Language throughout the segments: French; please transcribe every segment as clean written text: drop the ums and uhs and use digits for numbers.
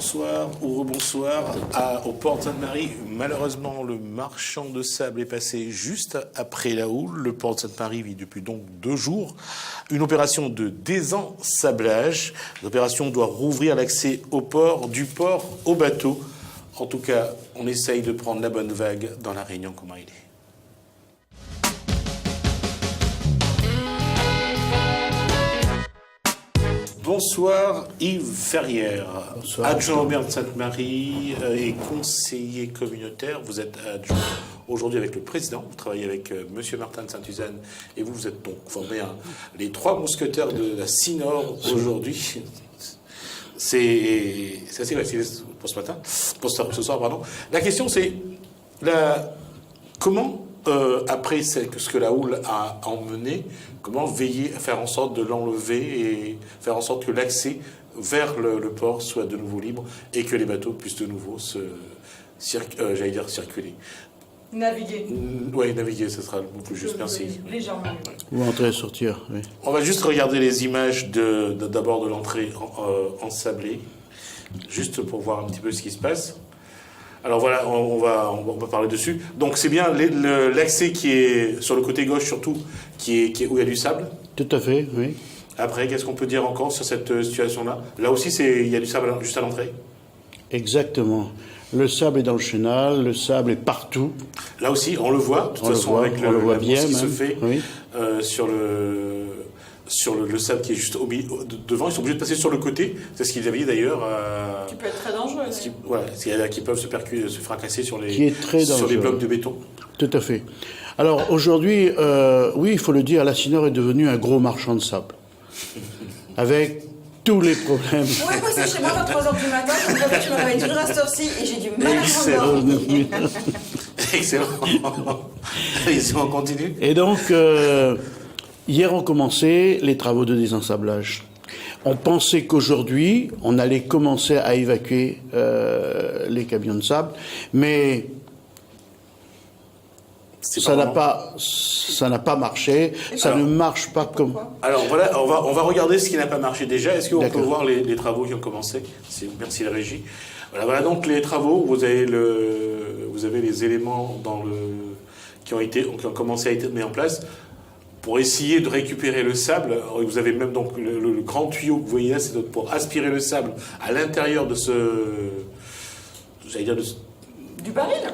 bonsoir ou rebonsoir au port de Sainte-Marie. Malheureusement, le marchand de sable est passé juste après la houle. Le port de Sainte-Marie vit depuis donc 2 jours une opération de désensablage. L'opération doit rouvrir l'accès au port, du port au bateau. En tout cas, on essaye de prendre la bonne vague dans la Réunion. Comment il est? Bonsoir Yves Ferrière, adjoint au maire de Sainte-Marie et conseiller communautaire. Vous êtes adjoint aujourd'hui avec le président, vous travaillez avec monsieur Martin de Sainte-Suzanne et vous êtes donc formé les 3 mousquetaires de la Cinor aujourd'hui. C'est assez facile pour ce soir, pardon. La question c'est comment après ce que la houle a emmené, comment veiller à faire en sorte de l'enlever et faire en sorte que l'accès vers le port soit de nouveau libre et que les bateaux puissent de nouveau circuler. Naviguer. Oui, naviguer, ce sera le mot plus juste, merci. Légèrement. Ou entrer et sortir, oui. On va juste regarder les images d'abord de l'entrée ensablée, juste pour voir un petit peu ce qui se passe. Alors voilà, on va parler dessus. Donc c'est bien l'accès qui est sur le côté gauche surtout, où il y a du sable. Tout à fait, oui. Après, qu'est-ce qu'on peut dire encore sur cette situation-là? Là aussi, il y a du sable juste à l'entrée. Exactement. Le sable est dans le chenal, le sable est partout. Là aussi, on le voit, de toute façon, avec on le voit bien, qui même. se fait Oui. sur le sable qui est juste devant. Ils sont obligés de passer sur le côté. C'est ce qu'ils avaient dit d'ailleurs. Qui peut être très dangereux. Qui peuvent se fracasser sur les blocs de béton. Tout à fait. Alors aujourd'hui, oui, il faut le dire, la Cinor est devenue un gros marchand de sable. Avec tous les problèmes. Oui, moi c'est chez moi à 3h du matin, je me réveille toujours à cette heure-ci et j'ai du mal à m'endormir. Excellent. Allez-y, on continue. Et donc, hier ont commencé les travaux de désensablage. On pensait qu'aujourd'hui, on allait commencer à évacuer les camions de sable, mais ça n'a pas marché. Ça ne marche pas comme. Alors voilà, on va regarder ce qui n'a pas marché déjà. Est-ce qu'on peut voir les travaux qui ont commencé? Merci la régie. Voilà donc les travaux. Vous avez les éléments qui ont commencé à être mis en place pour essayer de récupérer le sable. Alors, vous avez même donc le grand tuyau que vous voyez là, c'est pour aspirer le sable à l'intérieur de du baril.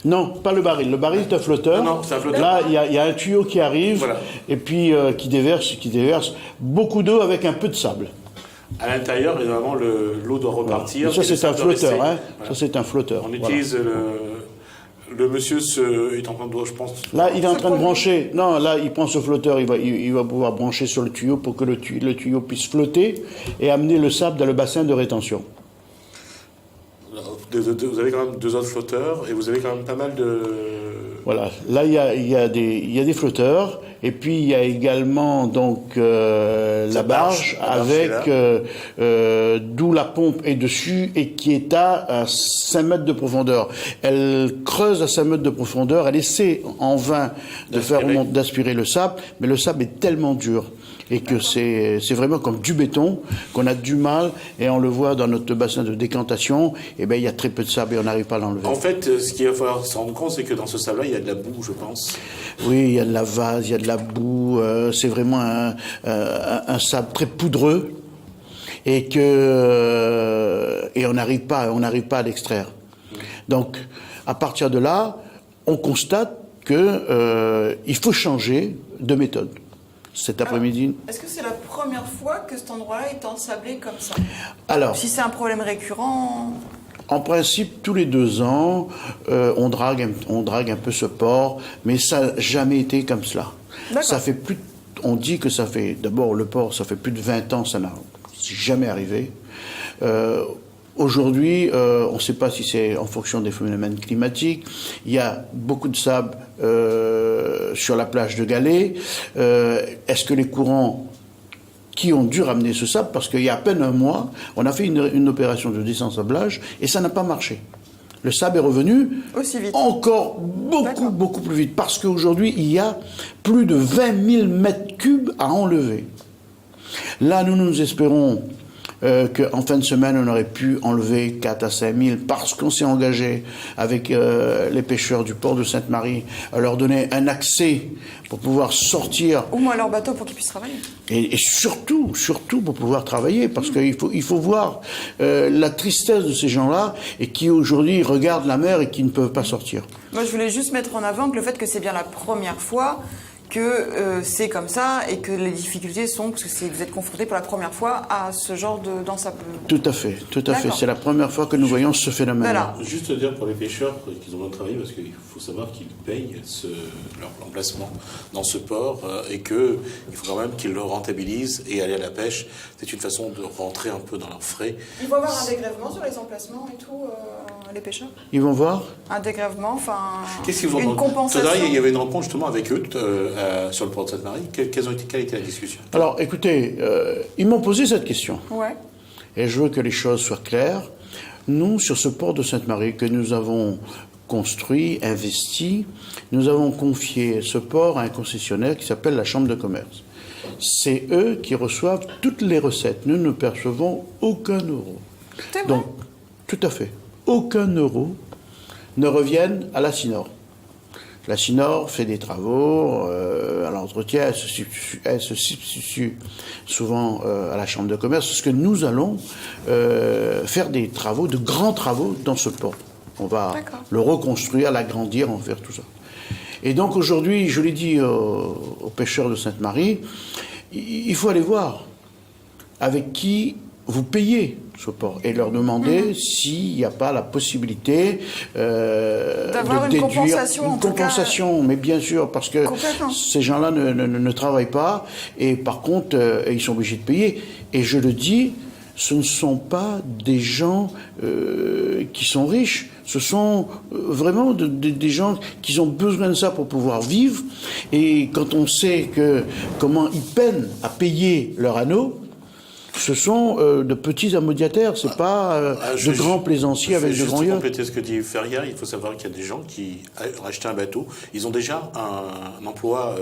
Non, pas le baril. Le baril, c'est un flotteur. Non, c'est un flotteur. Là, il y a un tuyau qui arrive, voilà. Et puis qui déverse beaucoup d'eau avec un peu de sable. À l'intérieur, évidemment, l'eau doit repartir. Voilà. Ça, c'est un flotteur. Hein. Voilà. Ça, c'est un flotteur. On utilise le monsieur est en train de, je pense. Là, il est en train de brancher. Non, là, il prend ce flotteur. Il va pouvoir brancher sur le tuyau pour que le tuyau puisse flotter et amener le sable dans le bassin de rétention. Vous avez quand même 2 autres flotteurs et vous avez quand même pas mal de... Voilà, là il y a des flotteurs et puis il y a également donc la barge avec d'où la pompe est dessus et qui est à 5 mètres de profondeur. Elle creuse à 5 mètres de profondeur, elle essaie en vain d'aspirer le sable, mais le sable est tellement dur et que c'est vraiment comme du béton, qu'on a du mal, et on le voit dans notre bassin de décantation, et bien il y a très peu de sable et on n'arrive pas à l'enlever. En fait, ce qu'il va falloir se rendre compte, c'est que dans ce sable-là, il y a de la boue, je pense. Oui, il y a de la vase, il y a de la boue, c'est vraiment un sable très poudreux, et on n'arrive pas à l'extraire. Donc, à partir de là, on constate que il faut changer de méthode. Cet après-midi. Est-ce que c'est la première fois que cet endroit-là est ensablé comme ça? Alors, si c'est un problème récurrent... En principe, tous les 2 ans, on drague un peu ce port, mais ça n'a jamais été comme cela. Ça fait on dit que ça fait, d'abord le port, ça fait plus de 20 ans, ça n'a jamais arrivé. Aujourd'hui, on ne sait pas si c'est en fonction des phénomènes climatiques. Il y a beaucoup de sable sur la plage de Galets. Est-ce que les courants qui ont dû ramener ce sable, parce qu'il y a à peine un mois, on a fait une opération de désensablage et ça n'a pas marché. Le sable est revenu aussi vite. Encore beaucoup plus vite, parce qu'aujourd'hui, il y a plus de 20 000 mètres cubes à enlever. Là, nous espérons qu'en fin de semaine, on aurait pu enlever 4 à 5 000 parce qu'on s'est engagé avec les pêcheurs du port de Sainte-Marie à leur donner un accès pour pouvoir sortir. Au moins leur bateau pour qu'ils puissent travailler. Et surtout pour pouvoir travailler, parce qu'il faut voir la tristesse de ces gens-là et qui aujourd'hui regardent la mer et qui ne peuvent pas sortir. Moi, je voulais juste mettre en avant que le fait que c'est bien la première fois que c'est comme ça et que les difficultés sont parce que vous êtes confrontés pour la première fois à ce genre de danse à peu. Tout à fait. C'est la première fois que nous voyons ce phénomène-là. Voilà. Juste dire pour les pêcheurs qu'ils ont besoin de travailler, parce qu'il faut savoir qu'ils payent leur emplacement dans ce port et qu'il faut quand même qu'ils le rentabilisent, et aller à la pêche, c'est une façon de rentrer un peu dans leurs frais. Il va y avoir un dégrèvement sur les emplacements et tout, les pêcheurs. Ils vont voir. Un dégrèvement, enfin. Qu'est-ce qu'ils vont une compensation. Il y avait une rencontre justement avec eux sur le port de Sainte-Marie. Quelle a été la discussion? Alors, écoutez, ils m'ont posé cette question. Ouais. Et je veux que les choses soient claires. Nous, sur ce port de Sainte-Marie que nous avons construit, investi, nous avons confié ce port à un concessionnaire qui s'appelle la Chambre de commerce. C'est eux qui reçoivent toutes les recettes. Nous ne percevons aucun euro. C'est vrai. Donc, tout à fait. Aucun euro ne reviennent à la Sinor. La Sinor fait des travaux à l'entretien, elle se substitue souvent à la Chambre de commerce, parce que nous allons faire des travaux, de grands travaux dans ce port. On va le reconstruire, l'agrandir, en faire tout ça. Et donc aujourd'hui, je l'ai dit aux pêcheurs de Sainte-Marie, il faut aller voir avec qui vous payez ce port et leur demander s'il n'y a pas la possibilité d'avoir de une déduire compensation, mais bien sûr, parce que ces gens-là ne travaillent pas et par contre ils sont obligés de payer. Et je le dis, ce ne sont pas des gens qui sont riches, ce sont vraiment des gens qui ont besoin de ça pour pouvoir vivre. Et quand on sait comment ils peinent à payer leur anneau, ce sont de petits amodiataires, c'est pas de grands plaisanciers avec de grands yachts. Pour compléter ce que dit Feria, il faut savoir qu'il y a des gens qui ont acheté un bateau, ils ont déjà un emploi,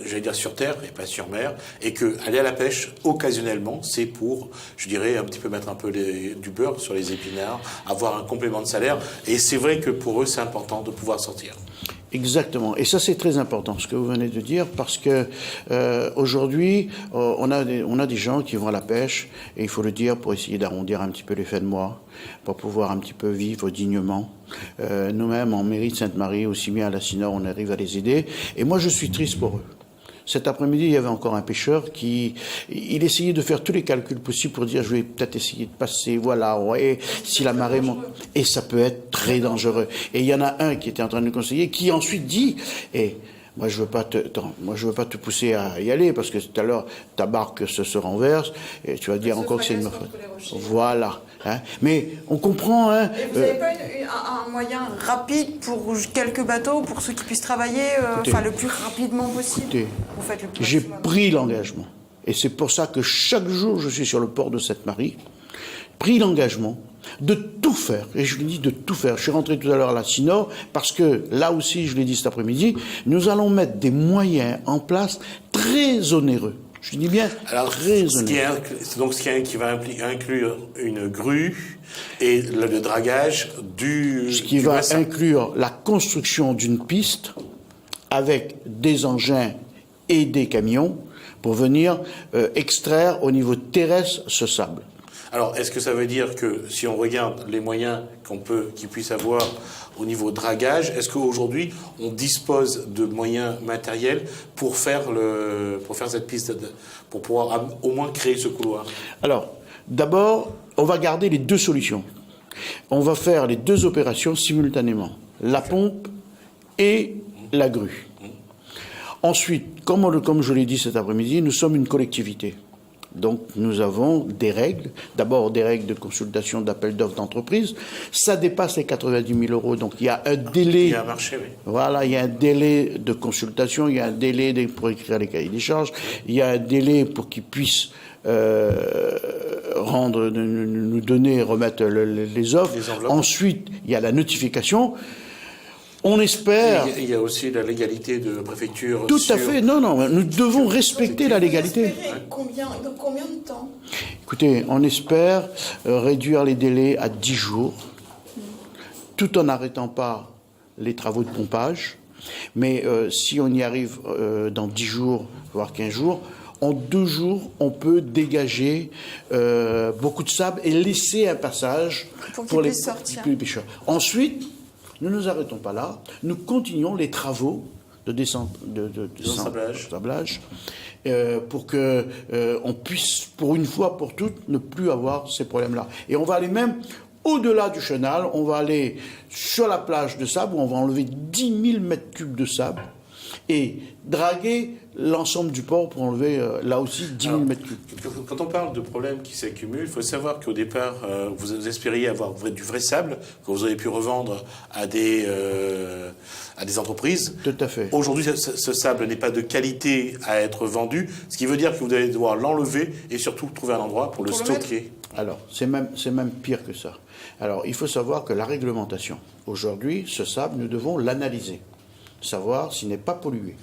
j'allais dire sur terre et pas sur mer, et que aller à la pêche, occasionnellement, c'est pour, je dirais, un petit peu mettre un peu du beurre sur les épinards, avoir un complément de salaire, et c'est vrai que pour eux, c'est important de pouvoir sortir. Exactement. Et ça, c'est très important, ce que vous venez de dire, parce que aujourd'hui, on a des gens qui vont à la pêche, et il faut le dire, pour essayer d'arrondir un petit peu les fins de mois, pour pouvoir un petit peu vivre dignement. Nous-mêmes, en mairie de Sainte-Marie, aussi bien à la Sinor, on arrive à les aider. Et moi, je suis triste pour eux. Cet après-midi, il y avait encore un pêcheur il essayait de faire tous les calculs possibles pour dire, je vais peut-être essayer de passer, voilà, ouais, si la marée monte. Et ça peut être très dangereux. Et il y en a un qui était en train de nous conseiller, qui ensuite dit, moi, je veux pas te pousser à y aller, parce que tout à l'heure, ta barque se renverse, et tu vas dire encore que c'est une faute. Voilà. Hein. Mais on comprend. Hein, et vous n'avez pas un moyen rapide pour quelques bateaux, pour ceux qui puissent travailler, le plus rapidement possible? Écoutez, vous faites le plus j'ai pris l'engagement. Et c'est pour ça que chaque jour, je suis sur le port de Sainte-Marie, pris l'engagement de tout faire. Et je lui dis de tout faire. Je suis rentré tout à l'heure à la Sinor, parce que là aussi, je l'ai dit cet après-midi, nous allons mettre des moyens en place très onéreux. Je dis bien très onéreux. Ce qui va inclure une grue et le dragage Ce qui va inclure la construction d'une piste avec des engins et des camions pour venir extraire au niveau terrestre ce sable. Alors, est-ce que ça veut dire que si on regarde les moyens qu'ils puissent avoir au niveau dragage, est-ce qu'aujourd'hui on dispose de moyens matériels pour faire cette piste, pour pouvoir au moins créer ce couloir? Alors, d'abord, on va garder les deux solutions. On va faire les deux opérations simultanément, la pompe et la grue. Ensuite, comme je l'ai dit cet après-midi, nous sommes une collectivité. Donc nous avons des règles, d'abord des règles de consultation d'appel d'offres d'entreprise. Ça dépasse les 90 000 €, donc il y a un délai. Il y a un marché, oui. Voilà, il y a un délai de consultation, il y a un délai pour écrire les cahiers des charges, il y a un délai pour qu'ils puissent nous donner, remettre les offres. Ensuite, il y a la notification. On espère... Il y a aussi la légalité de la préfecture. Tout à fait, non, nous devons respecter la légalité. Dans combien de temps? Écoutez, on espère réduire les délais à 10 jours, tout en n'arrêtant pas les travaux de pompage. Mais si on y arrive dans 10 jours, voire 15 jours, en 2 jours, on peut dégager beaucoup de sable et laisser un passage pour les pêcheurs. Ensuite, nous ne nous arrêtons pas là, nous continuons les travaux de descente de sablage pour que on puisse, pour une fois pour toutes, ne plus avoir ces problèmes-là. Et on va aller même au-delà du chenal, on va aller sur la plage de sable où on va enlever 10 000 mètres cubes de sable et draguer l'ensemble du port pour enlever là aussi 10 000 mètres cubes. Quand on parle de problèmes qui s'accumulent, il faut savoir qu'au départ, vous espériez avoir du vrai sable que vous avez pu revendre à des entreprises. Tout à fait. Aujourd'hui, ce sable n'est pas de qualité à être vendu, ce qui veut dire que vous allez devoir l'enlever et surtout trouver un endroit pour le stocker. Alors, c'est même pire que ça. Alors, il faut savoir que la réglementation, aujourd'hui, ce sable, nous devons l'analyser, savoir s'il n'est pas pollué.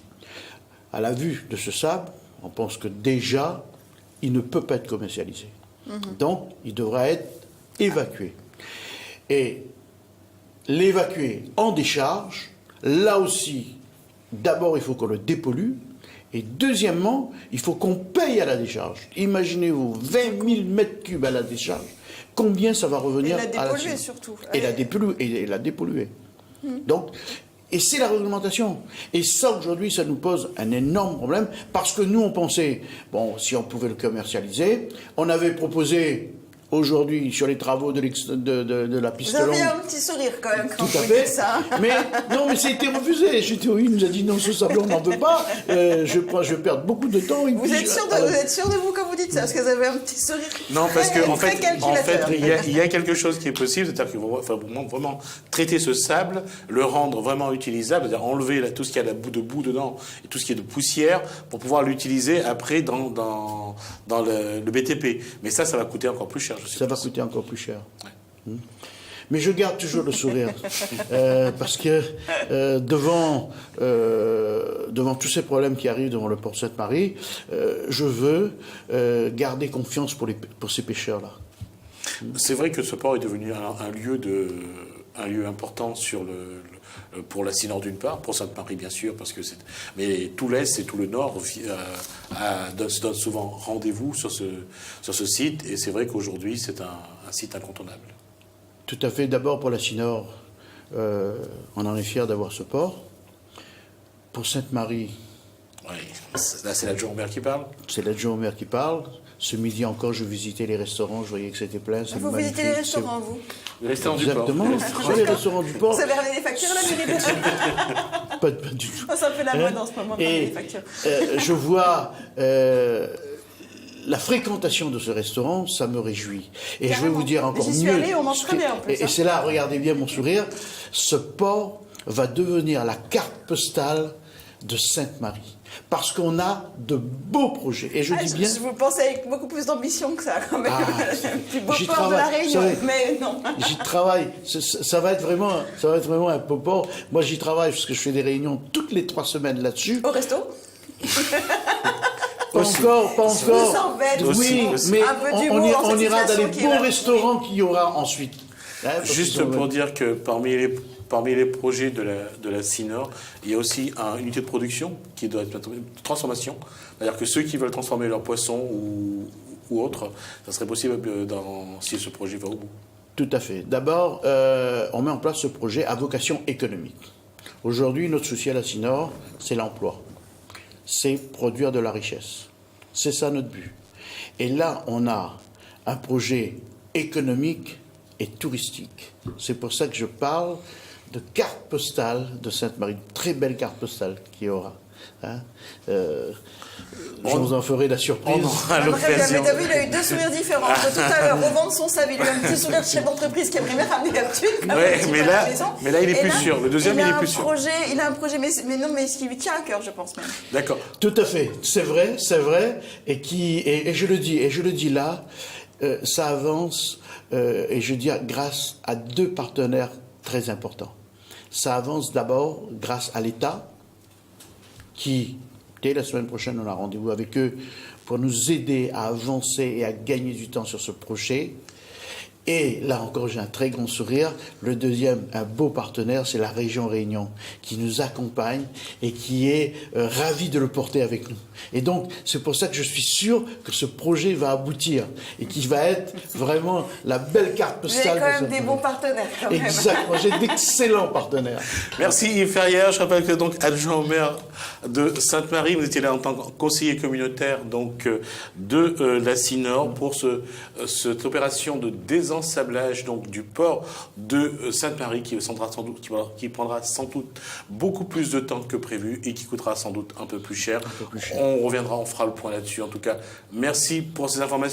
À la vue de ce sable, on pense que déjà, il ne peut pas être commercialisé. Donc, il devra être évacué. Et l'évacuer en décharge, là aussi, d'abord, il faut qu'on le dépollue. Et deuxièmement, il faut qu'on paye à la décharge. Imaginez-vous, 20 000 mètres cubes à la décharge. Combien ça va revenir à la dépolluer surtout. Et la dépolluer. Donc, et c'est la réglementation. Et ça, aujourd'hui, ça nous pose un énorme problème parce que nous, on pensait, bon, si on pouvait le commercialiser, on avait proposé aujourd'hui sur les travaux de la piste longue. Vous avez un petit sourire quand même quand Tout à vous fait. dites ça. Mais non, ça a été refusé. GTOI nous a dit non, ce sable on n'en veut pas. Je vais perdre beaucoup de temps. Vous êtes sûr de vous quand vous dites ça? Parce que vous avez un petit sourire. Non, parce qu'en fait, calculateur. il y a quelque chose qui est possible, c'est-à-dire qu'ils vont vraiment traiter ce sable, le rendre vraiment utilisable, c'est-à-dire enlever tout ce qu'il y a de boue dedans et tout ce qui est de poussière pour pouvoir l'utiliser après dans le BTP. Mais ça va coûter encore plus cher. Ça va coûter encore plus cher. Ouais. Mais je garde toujours le sourire parce que devant tous ces problèmes qui arrivent devant le port Sainte-Marie, je veux garder confiance pour ces pêcheurs-là. C'est vrai que ce port est devenu un lieu important pour la Cinor d'une part, pour Sainte-Marie bien sûr, mais tout l'Est et tout le Nord donnent souvent rendez-vous sur ce site, et c'est vrai qu'aujourd'hui c'est un site incontournable. Tout à fait. D'abord pour la Cinor, on en est fiers d'avoir ce port. Pour Sainte-Marie... Oui, là c'est l'adjoint au maire qui parle. C'est l'adjoint au maire qui parle. Ce midi encore, je visitais les restaurants, je voyais que c'était plein. Vous visitez les restaurants, vous? Les restaurants du port. Exactement, les restaurants du port. Vous avez ramené des factures à la mairie dessus? Pas du tout. Ça fait la mode en ce moment, et les factures. Je vois la fréquentation de ce restaurant, ça me réjouit. Et carrément. Je vais vous dire encore mieux. J'y suis allée, on mange très bien en plus. Et c'est là, regardez bien mon sourire, ce port va devenir la carte postale de Sainte-Marie. Parce qu'on a de beaux projets. Et je dis bien... Je vous pensais avec beaucoup plus d'ambition que ça, quand même. Le plus beau J'y port de la Réunion, travaille, mais non. J'y travaille. Ça va être vraiment un beau port. Moi, j'y travaille parce que je fais des réunions toutes les 3 semaines là-dessus. Au resto? Pas encore. Oui, mais on ira dans les beaux restaurants qu'il y aura ensuite. Juste pour dire que parmi les projets de la Cinor, il y a aussi une unité de production qui doit être une transformation. C'est-à-dire que ceux qui veulent transformer leurs poissons ou autres, ça serait possible si ce projet va au bout. Tout à fait. D'abord, on met en place ce projet à vocation économique. Aujourd'hui, notre souci à la Cinor, c'est l'emploi. C'est produire de la richesse. C'est ça notre but. Et là, on a un projet économique et touristique. C'est pour ça que je parle de carte postale de Sainte-Marie, une très belle carte postale qu'il y aura. Hein, je vous en ferai la surprise. On aura l'occasion. Mais t'as vu, il a eu 2 sourires différents. Tout à l'heure, revendre son sable, il a eu un petit sourire de chef d'entreprise qui aimerait bien ramener la thune. Mais là, il est plus sûr. Le deuxième, il est plus sûr. Il a un projet, mais non, mais ce qui lui tient à cœur, je pense même. D'accord. Tout à fait. C'est vrai. Et je le dis là, ça avance, et je dis grâce à 2 partenaires très importants. Ça avance d'abord grâce à l'État qui, dès la semaine prochaine, on a rendez-vous avec eux pour nous aider à avancer et à gagner du temps sur ce projet. Et là encore, j'ai un très grand sourire. Le deuxième, un beau partenaire, c'est la région Réunion, qui nous accompagne et qui est ravi de le porter avec nous. Et donc, c'est pour ça que je suis sûr que ce projet va aboutir et qu'il va être vraiment la belle carte postale. Vous avez quand même des bons partenaires, quand même. Exactement, j'ai d'excellents partenaires. Merci Yves Ferrière. Je rappelle que donc adjoint au maire de Sainte-Marie, vous étiez là en tant que conseiller communautaire donc de la CINOR pour cette opération de désensablage donc du port de Sainte-Marie qui prendra sans doute beaucoup plus de temps que prévu et qui coûtera sans doute un peu plus cher. On reviendra, on fera le point là-dessus. En tout cas, merci pour ces informations.